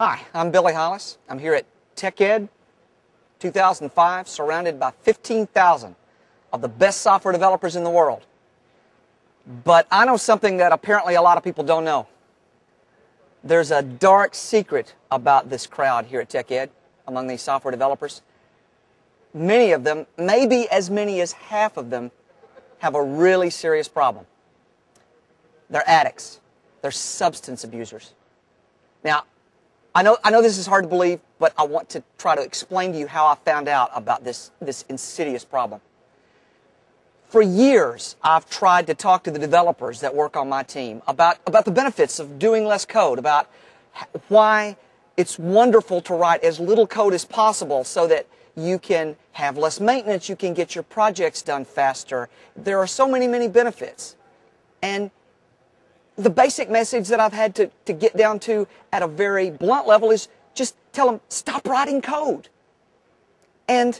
Hi, I'm Billy Hollis. I'm here at TechEd 2005, surrounded by 15,000 of the best software developers in the world. But I know something that apparently a lot of people don't know. There's a dark secret about this crowd here at TechEd among these software developers. Many of them, maybe as many as half of them, have a really serious problem. They're addicts. They're substance abusers. Now, I know this is hard to believe, but I want to try to explain to you how I found out about this insidious problem. For years, I've tried to talk to the developers that work on my team about the benefits of doing less code, about why it's wonderful to write as little code as possible so that you can have less maintenance, you can get your projects done faster. There are so many, many benefits. And the basic message that I've had to get down to at a very blunt level is just tell them, stop writing code. And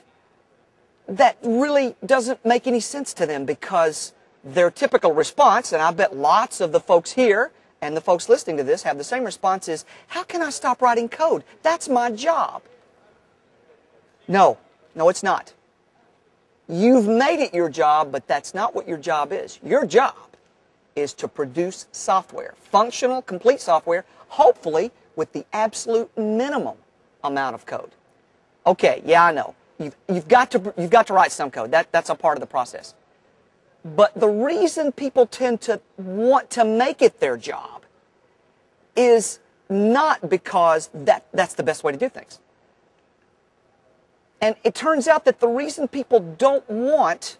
that really doesn't make any sense to them because their typical response, and I bet lots of the folks here and the folks listening to this have the same response, is, how can I stop writing code? That's my job. No, it's not. You've made it your job, but that's not what your job is. Your job is to produce software, functional, complete software, hopefully with the absolute minimum amount of code. Okay, yeah, I know. You've got to write some code. That's a part of the process. But the reason people tend to want to make it their job is not because that's the best way to do things. And it turns out that the reason people don't want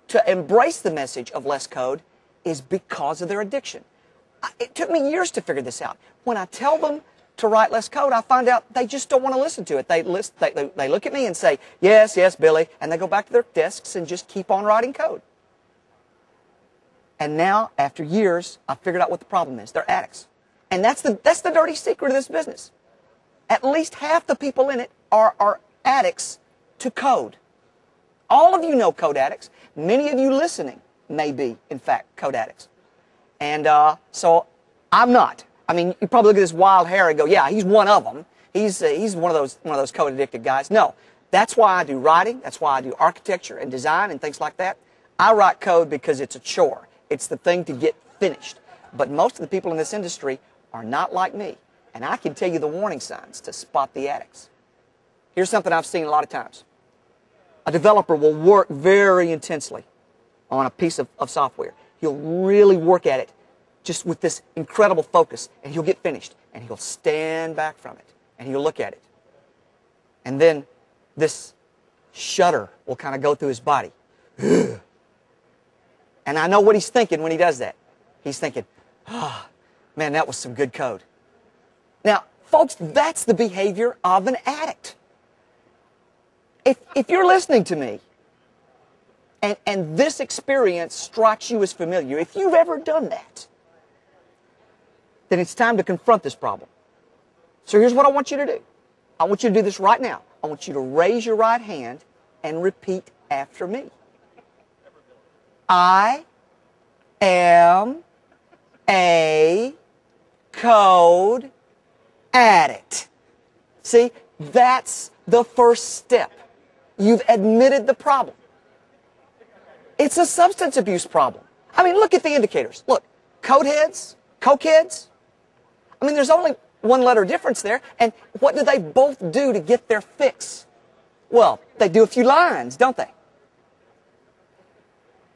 to embrace the message of less code is because of their addiction. It took me years to figure this out. When I tell them to write less code, I find out they just don't want to listen to it. They look at me and say, yes, Billy, and they go back to their desks and just keep on writing code. And now, after years, I've figured out what the problem is. They're addicts. And that's the dirty secret of this business. At least half the people in it are addicts to code. All of you know code addicts. Many of you listening may be, in fact, code addicts. And so I'm not. I mean, you probably look at this wild hair and go, yeah, he's one of them. He's one of those code addicted guys. No, that's why I do writing. That's why I do architecture and design and things like that. I write code because it's a chore. It's the thing to get finished. But most of the people in this industry are not like me. And I can tell you the warning signs to spot the addicts. Here's something I've seen a lot of times. A developer will work very intensely on a piece of software. He'll really work at it just with this incredible focus, and he'll get finished, and he'll stand back from it, and he'll look at it. And then this shudder will kind of go through his body. And I know what he's thinking when he does that. He's thinking, man, that was some good code. Now, folks, that's the behavior of an addict. If you're listening to me, and this experience strikes you as familiar, if you've ever done that, then it's time to confront this problem. So here's what I want you to do. I want you to do this right now. I want you to raise your right hand and repeat after me. I am a code addict. See, that's the first step. You've admitted the problem. It's a substance abuse problem. I mean, look at the indicators. Look, CodeHeads, CodeHeads. I mean, there's only one letter difference there. And what do they both do to get their fix? Well, they do a few lines, don't they?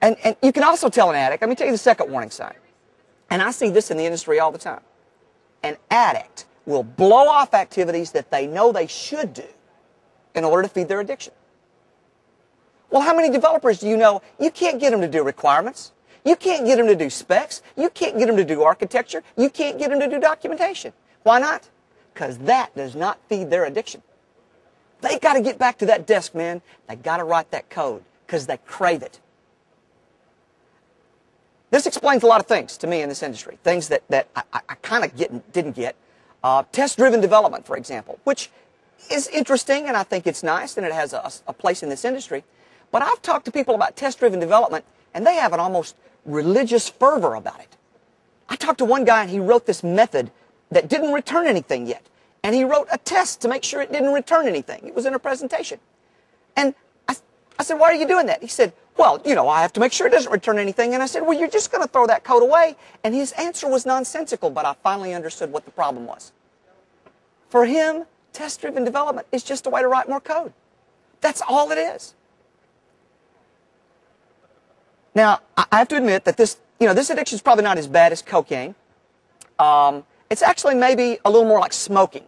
And you can also tell an addict, let me tell you the second warning sign. And I see this in the industry all the time. An addict will blow off activities that they know they should do in order to feed their addiction. Well, how many developers do you know you can't get them to do requirements? You can't get them to do specs. You can't get them to do architecture. You can't get them to do documentation. Why not? Because that does not feed their addiction. They got to get back to that desk, man. They got to write that code because they crave it. This explains a lot of things to me in this industry, things that I kind of didn't get. Test-driven development, for example, which is interesting, and I think it's nice, and it has a place in this industry. But I've talked to people about test-driven development, and they have an almost religious fervor about it. I talked to one guy, and he wrote this method that didn't return anything yet. And he wrote a test to make sure it didn't return anything. It was in a presentation. And I said, why are you doing that? He said, well, you know, I have to make sure it doesn't return anything. And I said, well, you're just going to throw that code away. And his answer was nonsensical, but I finally understood what the problem was. For him, test-driven development is just a way to write more code. That's all it is. Now, I have to admit that this addiction is probably not as bad as cocaine. It's actually maybe a little more like smoking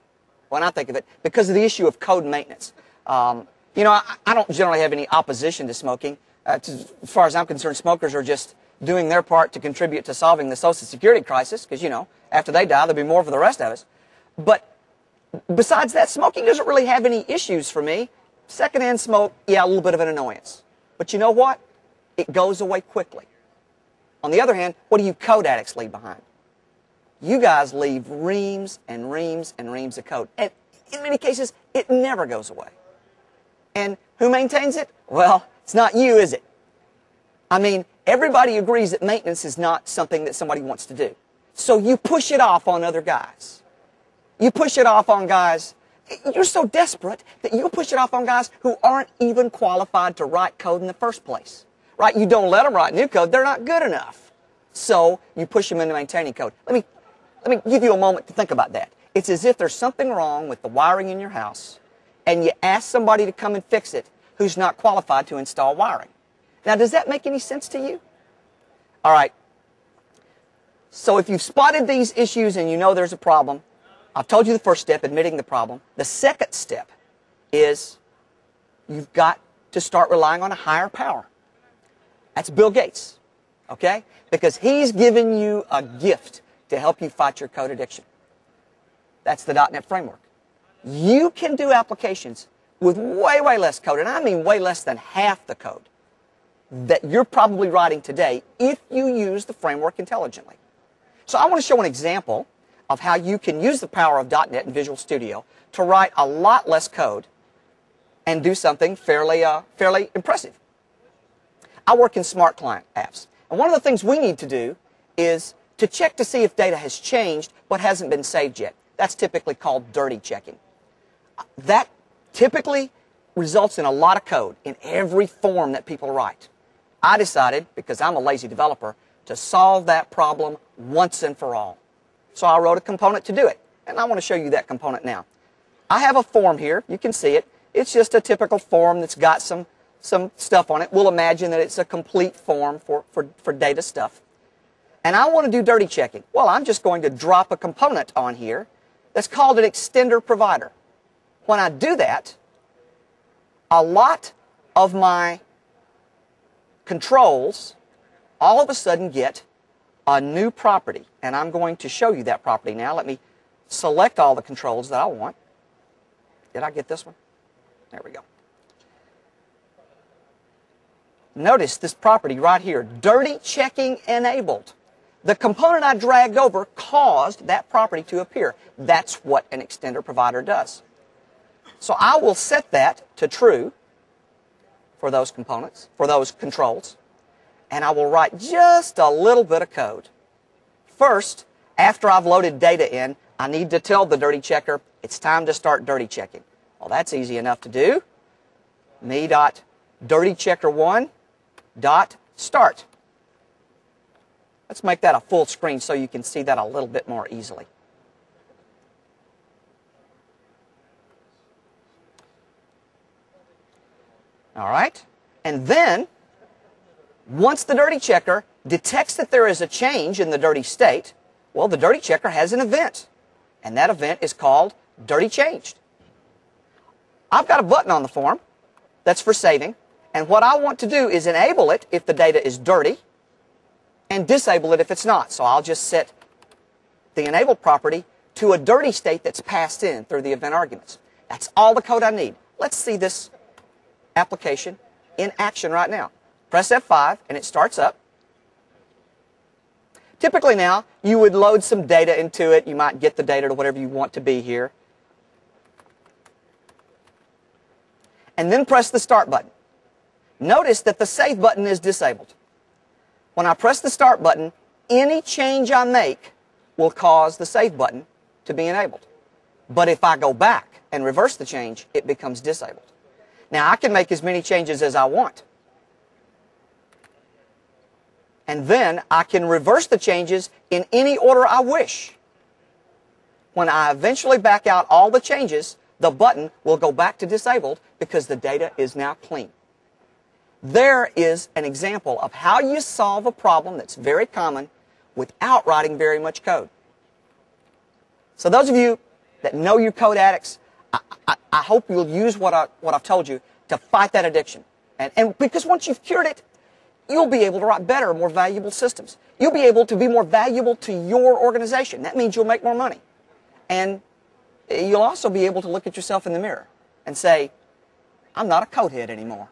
when I think of it because of the issue of code maintenance. You know, I don't generally have any opposition to smoking. As far as I'm concerned, smokers are just doing their part to contribute to solving the Social Security crisis because, you know, after they die, there'll be more for the rest of us. But besides that, smoking doesn't really have any issues for me. Secondhand smoke, yeah, a little bit of an annoyance. But you know what? It goes away quickly. On the other hand, what do you code addicts leave behind? You guys leave reams and reams and reams of code. And in many cases, it never goes away. And who maintains it? Well, it's not you, is it? I mean, everybody agrees that maintenance is not something that somebody wants to do. So you push it off on other guys. You push it off on guys. You're so desperate that you push it off on guys who aren't even qualified to write code in the first place. Right? You don't let them write new code. They're not good enough. So you push them into maintaining code. Let me give you a moment to think about that. It's as if there's something wrong with the wiring in your house, and you ask somebody to come and fix it who's not qualified to install wiring. Now, does that make any sense to you? All right. So if you've spotted these issues and you know there's a problem, I've told you the first step, admitting the problem. The second step is you've got to start relying on a higher power. That's Bill Gates, okay? Because he's given you a gift to help you fight your code addiction. That's the .NET framework. You can do applications with way, way less code, and I mean way less than half the code that you're probably writing today if you use the framework intelligently. So I want to show an example of how you can use the power of .NET and Visual Studio to write a lot less code and do something fairly impressive. I work in smart client apps, and one of the things we need to do is to check to see if data has changed but hasn't been saved yet. That's typically called dirty checking. That typically results in a lot of code in every form that people write. I decided, because I'm a lazy developer, to solve that problem once and for all. So I wrote a component to do it, and I want to show you that component now. I have a form here. You can see it. It's just a typical form that's got some stuff on it. We'll imagine that it's a complete form for data stuff. And I want to do dirty checking. Well, I'm just going to drop a component on here that's called an extender provider. When I do that, a lot of my controls all of a sudden get a new property. And I'm going to show you that property now. Let me select all the controls that I want. Did I get this one? There we go. Notice this property right here, dirty checking enabled. The component I dragged over caused that property to appear. That's what an extender provider does. So I will set that to true for those components, for those controls, and I will write just a little bit of code. First, after I've loaded data in, I need to tell the dirty checker it's time to start dirty checking. Well, that's easy enough to do. me.dirtychecker1.start. Let's make that a full screen so you can see that a little bit more easily. All right. And then, once the dirty checker detects that there is a change in the dirty state, well, the dirty checker has an event. And that event is called dirty changed. I've got a button on the form that's for saving. And what I want to do is enable it if the data is dirty and disable it if it's not. So I'll just set the enable property to a dirty state that's passed in through the event arguments. That's all the code I need. Let's see this application in action right now. Press F5 and it starts up. Typically now, you would load some data into it. You might get the data to whatever you want to be here. And then press the start button. Notice that the save button is disabled. When I press the start button, any change I make will cause the save button to be enabled. But if I go back and reverse the change, it becomes disabled. Now, I can make as many changes as I want. And then I can reverse the changes in any order I wish. When I eventually back out all the changes, the button will go back to disabled because the data is now clean. There is an example of how you solve a problem that's very common without writing very much code. So those of you that know you're code addicts, I hope you'll use what I've told you to fight that addiction. And because once you've cured it, you'll be able to write better, more valuable systems. You'll be able to be more valuable to your organization. That means you'll make more money. And you'll also be able to look at yourself in the mirror and say, I'm not a codehead anymore.